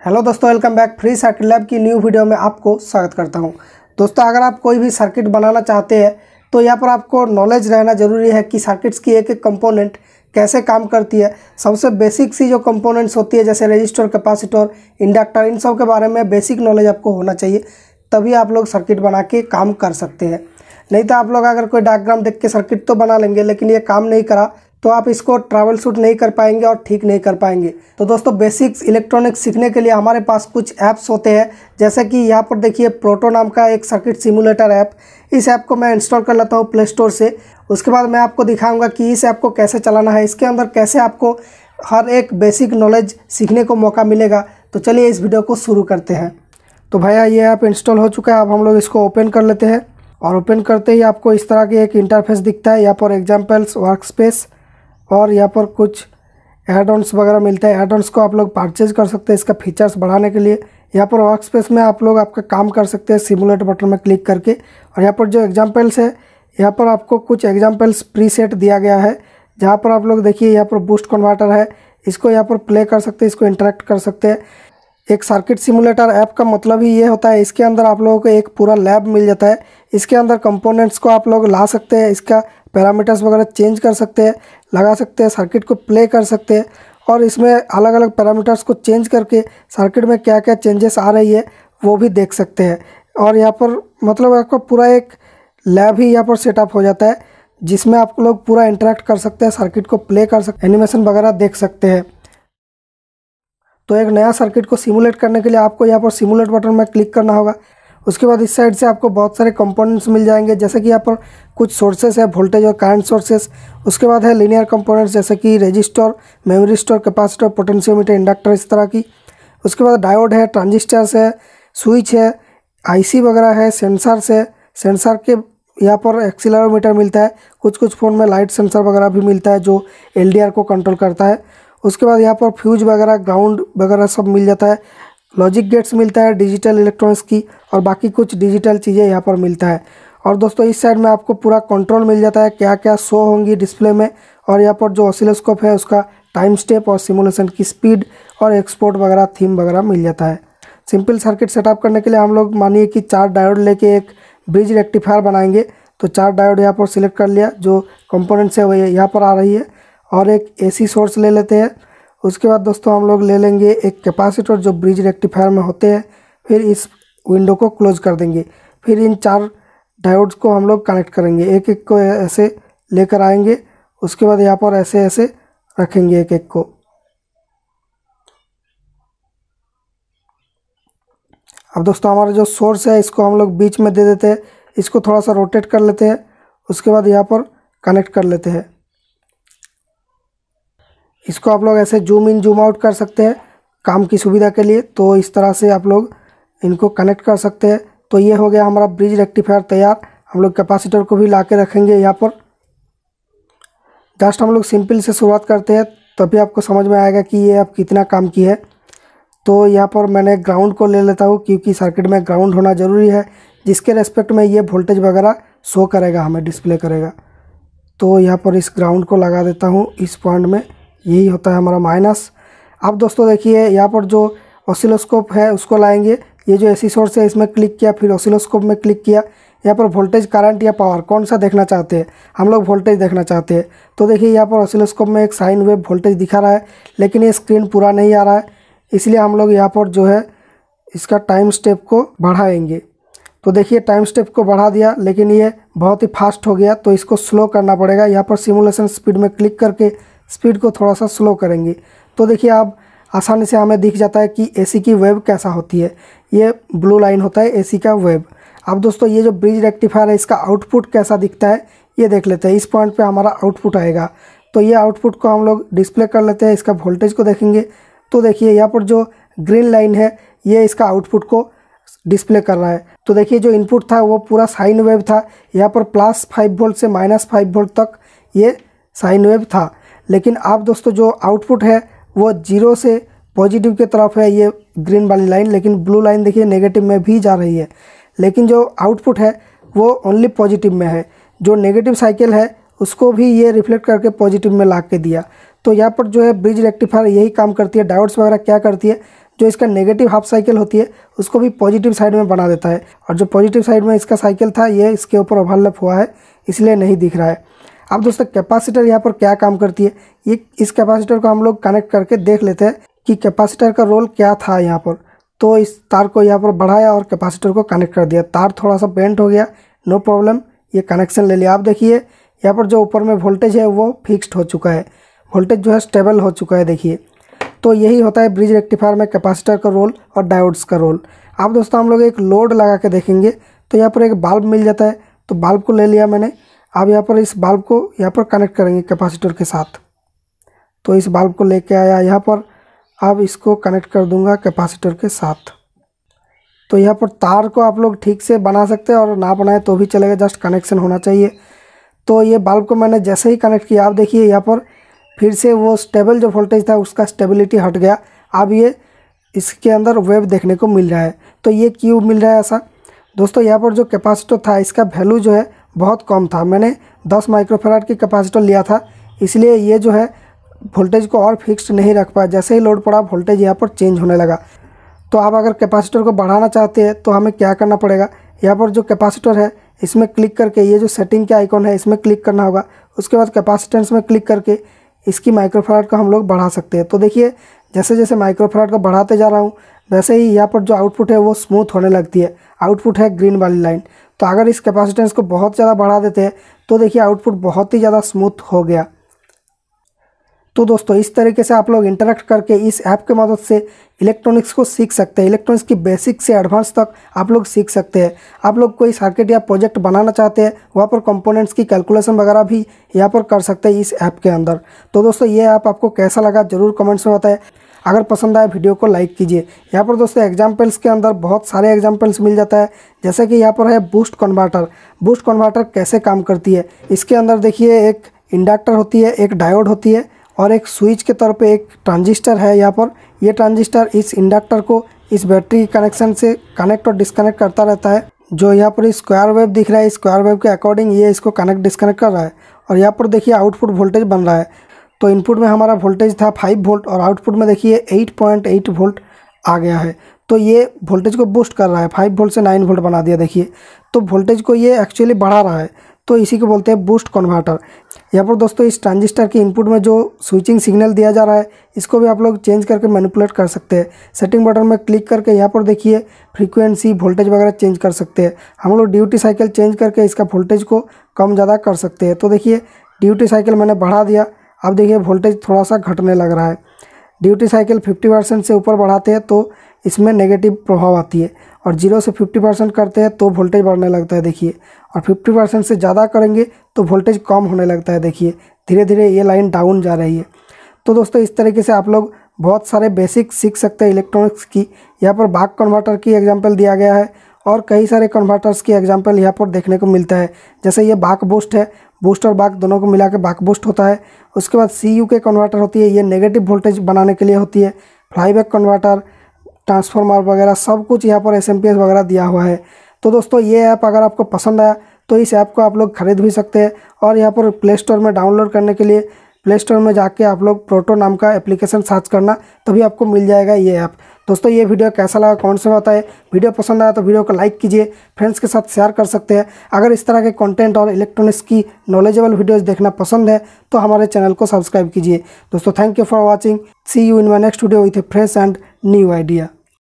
Hello दोस्तों, welcome back. Free circuit lab की new video में आपको स्वागत करता हूं। दोस्तों, अगर आप कोई भी सर्किट बनाना चाहते हैं तो यहाँ पर आपको नॉलेज रहना ज़रूरी है कि सर्किट्स की एक एक कंपोनेंट कैसे काम करती है। सबसे बेसिक सी जो कंपोनेंट्स होती है जैसे रजिस्टर, कैपेसिटर, इंडक्टर, इन सब के बारे में बेसिक नॉलेज आपको होना चाहिए, तभी आप लोग सर्किट बना के काम कर सकते हैं। नहीं तो आप लोग अगर कोई डायग्राम देख के सर्किट तो बना लेंगे लेकिन ये काम नहीं करा तो आप इसको ट्रैवल शूट नहीं कर पाएंगे और ठीक नहीं कर पाएंगे। तो दोस्तों, बेसिक्स इलेक्ट्रॉनिक्स सीखने के लिए हमारे पास कुछ ऐप्स होते हैं, जैसे कि यहाँ पर देखिए प्रोटो नाम का एक सर्किट सिमुलेटर ऐप। इस ऐप को मैं इंस्टॉल कर लेता हूँ प्ले स्टोर से। उसके बाद मैं आपको दिखाऊंगा कि इस ऐप को कैसे चलाना है, इसके अंदर कैसे आपको हर एक बेसिक नॉलेज सीखने को मौका मिलेगा। तो चलिए इस वीडियो को शुरू करते हैं। तो भैया ये ऐप इंस्टॉल हो चुका है। अब हम लोग इसको ओपन कर लेते हैं और ओपन करते ही आपको इस तरह की एक इंटरफेस दिखता है। यहाँ पर एग्जाम्पल्स, वर्क स्पेस और यहाँ पर कुछ एड ऑन्स वगैरह मिलते हैं। एड ऑन्स को आप लोग परचेज कर सकते हैं इसका फीचर्स बढ़ाने के लिए। यहाँ पर वर्क स्पेस में आप लोग आपका काम कर सकते हैं सिमुलेट बटन में क्लिक करके। और यहाँ पर जो एग्जाम्पल्स है, यहाँ पर आपको कुछ एग्जाम्पल्स प्रीसेट दिया गया है, जहाँ पर आप लोग देखिए यहाँ पर बूस्ट कन्वर्टर है, इसको यहाँ पर प्ले कर सकते हैं, इसको इंटरेक्ट कर सकते हैं। एक सर्किट सिमुलेटर ऐप का मतलब ही ये होता है, इसके अंदर आप लोगों को एक पूरा लैब मिल जाता है। इसके अंदर कंपोनेंट्स को आप लोग ला सकते हैं, इसका पैरामीटर्स वगैरह चेंज कर सकते हैं, लगा सकते हैं, सर्किट को प्ले कर सकते हैं और इसमें अलग अलग पैरामीटर्स को चेंज करके सर्किट में क्या क्या चेंजेस आ रही है वो भी देख सकते हैं। और यहाँ पर मतलब आपका पूरा एक लैब ही यहाँ पर सेटअप हो जाता है, जिसमें आप लोग पूरा इंटरेक्ट कर सकते हैं, सर्किट को प्ले कर सकते हैं, एनिमेशन वगैरह देख सकते हैं। तो एक नया सर्किट को सिमुलेट करने के लिए आपको यहाँ पर सिमुलेट बटन में क्लिक करना होगा। उसके बाद इस साइड से आपको बहुत सारे कंपोनेंट्स मिल जाएंगे, जैसे कि यहाँ पर कुछ सोर्सेस है, वोल्टेज और करंट सोर्सेस। उसके बाद है लीनियर कंपोनेंट्स जैसे कि register, memory store, capacitor, potentiometer, inductor, इस तरह की। उसके बाद डायोड है, ट्रांजिस्टर्स है, स्विच है, आईसी वगैरह है, सेंसर्स है। सेंसर के यहाँ पर एक्सीलरोमीटर मिलता है, कुछ कुछ फ़ोन में लाइट सेंसर वगैरह भी मिलता है जो एलडीआर को कंट्रोल करता है। उसके बाद यहाँ पर फ्यूज वगैरह, ग्राउंड वगैरह सब मिल जाता है। लॉजिक गेट्स मिलता है डिजिटल इलेक्ट्रॉनिक्स की, और बाकी कुछ डिजिटल चीज़ें यहाँ पर मिलता है। और दोस्तों इस साइड में आपको पूरा कंट्रोल मिल जाता है, क्या क्या शो होंगी डिस्प्ले में। और यहाँ पर जो ऑसिलोस्कोप है उसका टाइम स्टेप और सिमुलेशन की स्पीड और एक्सपोर्ट वगैरह, थीम वगैरह मिल जाता है। सिंपल सर्किट सेटअप करने के लिए हम लोग मानिए कि 4 डायोड लेके एक ब्रिज रेक्टिफायर बनाएंगे। तो 4 डायोड यहाँ पर सिलेक्ट कर लिया, जो कंपोनेंट्स है वो यहाँ पर आ रही है। और एक एसी सोर्स ले लेते हैं। उसके बाद दोस्तों हम लोग ले लेंगे एक कैपेसिटर जो ब्रिज रेक्टिफायर में होते हैं। फिर इस विंडो को क्लोज कर देंगे। फिर इन 4 डायोड्स को हम लोग कनेक्ट करेंगे, एक एक को ऐसे लेकर आएंगे। उसके बाद यहाँ पर ऐसे ऐसे रखेंगे एक एक को। अब दोस्तों हमारा जो सोर्स है इसको हम लोग बीच में दे देते हैं, इसको थोड़ा सा रोटेट कर लेते हैं। उसके बाद यहाँ पर कनेक्ट कर लेते हैं। इसको आप लोग ऐसे जूम इन जूम आउट कर सकते हैं काम की सुविधा के लिए। तो इस तरह से आप लोग इनको कनेक्ट कर सकते हैं। तो ये हो गया हमारा ब्रिज रेक्टिफायर तैयार। हम लोग कैपेसिटर को भी ला के रखेंगे यहाँ पर। जस्ट हम लोग सिंपल से शुरुआत करते हैं, तभी आपको समझ में आएगा कि ये अब कितना काम की है। तो यहाँ पर मैंने ग्राउंड को ले लेता हूँ, क्योंकि सर्किट में ग्राउंड होना ज़रूरी है, जिसके रेस्पेक्ट में ये वोल्टेज वगैरह शो करेगा, हमें डिस्प्ले करेगा। तो यहाँ पर इस ग्राउंड को लगा देता हूँ इस पॉइंट में, यही होता है हमारा माइनस। अब दोस्तों देखिए यहाँ पर जो ऑसिलोस्कोप है उसको लाएंगे। ये जो एसी सोर्स है इसमें क्लिक किया, फिर ऑसिलोस्कोप में क्लिक किया। यहाँ पर वोल्टेज, करंट या पावर कौन सा देखना चाहते हैं, हम लोग वोल्टेज देखना चाहते हैं। तो देखिए यहाँ पर ऑसिलोस्कोप में एक साइन वेव वोल्टेज दिखा रहा है, लेकिन ये स्क्रीन पूरा नहीं आ रहा है, इसलिए हम लोग यहाँ पर जो है इसका टाइम स्टेप को बढ़ाएंगे। तो देखिए टाइम स्टेप को बढ़ा दिया, लेकिन ये बहुत ही फास्ट हो गया, तो इसको स्लो करना पड़ेगा। यहाँ पर सिमुलेशन स्पीड में क्लिक करके स्पीड को थोड़ा सा स्लो करेंगे। तो देखिए अब आसानी से हमें दिख जाता है कि एसी की वेव कैसा होती है। ये ब्लू लाइन होता है एसी का वेव। अब दोस्तों ये जो ब्रिज रेक्टिफायर है इसका आउटपुट कैसा दिखता है ये देख लेते हैं। इस पॉइंट पे हमारा आउटपुट आएगा, तो ये आउटपुट को हम लोग डिस्प्ले कर लेते हैं। इसका वोल्टेज को देखेंगे तो देखिए यहाँ पर जो ग्रीन लाइन है ये इसका आउटपुट को डिस्प्ले कर रहा है। तो देखिए जो इनपुट था वो पूरा साइन वेव था, यहाँ पर +5 वोल्ट से -5 वोल्ट तक ये साइन वेव था। लेकिन अब दोस्तों जो आउटपुट है वो 0 से पॉजिटिव की तरफ है, ये ग्रीन वाली लाइन। लेकिन ब्लू लाइन देखिए नेगेटिव में भी जा रही है, लेकिन जो आउटपुट है वो ओनली पॉजिटिव में है। जो नेगेटिव साइकिल है उसको भी ये रिफ्लेक्ट करके पॉजिटिव में ला के दिया। तो यहाँ पर जो है ब्रिज रेक्टिफायर यही काम करती है। डायोड्स वगैरह क्या करती है, जो इसका नेगेटिव हाफ साइकिल होती है उसको भी पॉजिटिव साइड में बना देता है। और जो पॉजिटिव साइड में इसका साइकिल था ये इसके ऊपर ओवरलैप हुआ है, इसलिए नहीं दिख रहा है। अब दोस्तों कैपेसिटर यहाँ पर क्या काम करती है, ये इस कैपेसिटर को हम लोग कनेक्ट करके देख लेते हैं कि कैपेसिटर का रोल क्या था यहाँ पर। तो इस तार को यहाँ पर बढ़ाया और कैपेसिटर को कनेक्ट कर दिया। तार थोड़ा सा बेंट हो गया, नो प्रॉब्लम, ये कनेक्शन ले लिया। आप देखिए यहाँ पर जो ऊपर में वोल्टेज है वो फिक्स्ड हो चुका है, वोल्टेज जो है स्टेबल हो चुका है। देखिए तो यही होता है ब्रिज रेक्टिफायर में कैपेसिटर का रोल और डायोड्स का रोल। अब दोस्तों हम लोग एक लोड लगा के देखेंगे तो यहाँ पर एक बल्ब मिल जाता है, तो बल्ब को ले लिया मैंने। अब यहाँ पर इस बल्ब को यहाँ पर कनेक्ट करेंगे कैपेसिटर के साथ। तो इस बल्ब को लेके आया यहाँ पर, अब इसको कनेक्ट कर दूंगा कैपेसिटर के साथ। तो यहाँ पर तार को आप लोग ठीक से बना सकते हैं और ना बनाए तो भी चलेगा, जस्ट कनेक्शन होना चाहिए। तो ये बल्ब को मैंने जैसे ही कनेक्ट किया, आप देखिए यहाँ पर फिर से वो स्टेबल जो वोल्टेज था उसका स्टेबिलिटी हट गया। अब ये इसके अंदर वेव देखने को मिल रहा है। तो ये क्यों मिल रहा है ऐसा दोस्तों, यहाँ पर जो कैपेसिटर था इसका वैल्यू जो है बहुत कम था। मैंने 10 माइक्रोफैराड की कैपेसिटर लिया था, इसलिए ये जो है वोल्टेज को और फिक्स्ड नहीं रख पाया। जैसे ही लोड पड़ा वोल्टेज यहाँ पर चेंज होने लगा। तो आप अगर कैपेसिटर को बढ़ाना चाहते हैं तो हमें क्या करना पड़ेगा, यहाँ पर जो कैपेसिटर है इसमें क्लिक करके ये जो सेटिंग के आइकॉन है इसमें क्लिक करना होगा। उसके बाद कैपेसिटेंस में क्लिक करके इसकी माइक्रोफैराड को हम लोग बढ़ा सकते हैं। तो देखिए जैसे जैसे माइक्रोफैराड को बढ़ाते जा रहा हूँ वैसे ही यहाँ पर जो आउटपुट है वो स्मूथ होने लगती है। आउटपुट है ग्रीन वाली लाइन। तो अगर इस कैपेसिटेंस को बहुत ज़्यादा बढ़ा देते हैं तो देखिए आउटपुट बहुत ही ज़्यादा स्मूथ हो गया। तो दोस्तों इस तरीके से आप लोग इंटरेक्ट करके इस ऐप के मदद से इलेक्ट्रॉनिक्स को सीख सकते हैं। इलेक्ट्रॉनिक्स की बेसिक से एडवांस तक आप लोग सीख सकते हैं। आप लोग कोई सर्किट या प्रोजेक्ट बनाना चाहते हैं, वहाँ पर कंपोनेंट्स की कैलकुलेशन वगैरह भी यहाँ पर कर सकते हैं इस ऐप के अंदर। तो दोस्तों ये ऐप आपको कैसा लगा ज़रूर कमेंट्स में बताएं। अगर पसंद आए वीडियो को लाइक कीजिए। यहाँ पर दोस्तों एग्जाम्पल्स के अंदर बहुत सारे एग्जाम्पल्स मिल जाता है, जैसे कि यहाँ पर है बूस्ट कन्वर्टर। बूस्ट कन्वर्टर कैसे काम करती है, इसके अंदर देखिए एक इंडक्टर होती है, एक डायोड होती है और एक स्विच के तौर पे एक ट्रांजिस्टर है। यहाँ पर ये ट्रांजिस्टर इस इंडक्टर को इस बैटरी कनेक्शन से कनेक्ट और डिस्कनेक्ट करता रहता है। जो यहाँ पर स्क्वायर वेव दिख रहा है, स्क्वायर वेव के अकॉर्डिंग ये इसको कनेक्ट डिस्कनेक्ट कर रहा है। और यहाँ पर देखिए आउटपुट वोल्टेज बन रहा है। तो इनपुट में हमारा वोल्टेज था 5 वोल्ट और आउटपुट में देखिए 8.8 वोल्ट आ गया है। तो ये वोल्टेज को बूस्ट कर रहा है, 5 वोल्ट से 9 वोल्ट बना दिया। देखिए तो वोल्टेज को ये एक्चुअली बढ़ा रहा है, तो इसी को बोलते हैं बूस्ट कन्वर्टर। यहाँ पर दोस्तों इस ट्रांजिस्टर के इनपुट में जो स्विचिंग सिग्नल दिया जा रहा है इसको भी आप लोग चेंज करके मैनिपुलेट कर सकते हैं। सेटिंग बटन में क्लिक करके यहाँ पर देखिए फ्रीक्वेंसी वोल्टेज वगैरह चेंज कर सकते हैं। हम लोग ड्यूटी साइकिल चेंज करके इसका वोल्टेज को कम ज़्यादा कर सकते हैं। तो देखिए ड्यूटी साइकिल मैंने बढ़ा दिया, अब देखिए वोल्टेज थोड़ा सा घटने लग रहा है। ड्यूटी साइकिल 50% से ऊपर बढ़ाते हैं तो इसमें नेगेटिव प्रभाव आती है, और 0 से 50% करते हैं तो वोल्टेज बढ़ने लगता है। देखिए और 50% से ज़्यादा करेंगे तो वोल्टेज कम होने लगता है। देखिए धीरे धीरे ये लाइन डाउन जा रही है। तो दोस्तों इस तरीके से आप लोग बहुत सारे बेसिक सीख सकते हैं इलेक्ट्रॉनिक्स की। यहाँ पर बक कन्वर्टर की एग्जांपल दिया गया है और कई सारे कन्वर्टर्स की एग्जांपल यहाँ पर देखने को मिलता है। जैसे ये बक बूस्ट है, बूस्ट और बक दोनों को मिला के बक बूस्ट होता है। उसके बाद CU के कन्वर्टर होती है, ये नेगेटिव वोल्टेज बनाने के लिए होती है। फ्लाईबैक कन्वर्टर, ट्रांसफार्मर वगैरह सब कुछ यहाँ पर SMPS वगैरह दिया हुआ है। तो दोस्तों ये ऐप अगर आपको पसंद आया तो इस ऐप को आप लोग खरीद भी सकते हैं, और यहाँ पर प्ले स्टोर में डाउनलोड करने के लिए प्ले स्टोर में जाके आप लोग प्रोटो नाम का एप्लीकेशन सर्च करना, तभी आपको मिल जाएगा ये ऐप। दोस्तों ये वीडियो कैसा लगा कौन से बताए। वीडियो पसंद आया तो वीडियो को लाइक कीजिए, फ्रेंड्स के साथ शेयर कर सकते हैं। अगर इस तरह के कंटेंट और इलेक्ट्रॉनिक्स की नॉलेजेबल वीडियोस देखना पसंद है तो हमारे चैनल को सब्सक्राइब कीजिए। दोस्तों thank you for watching, see you in my next video with a fresh and new idea.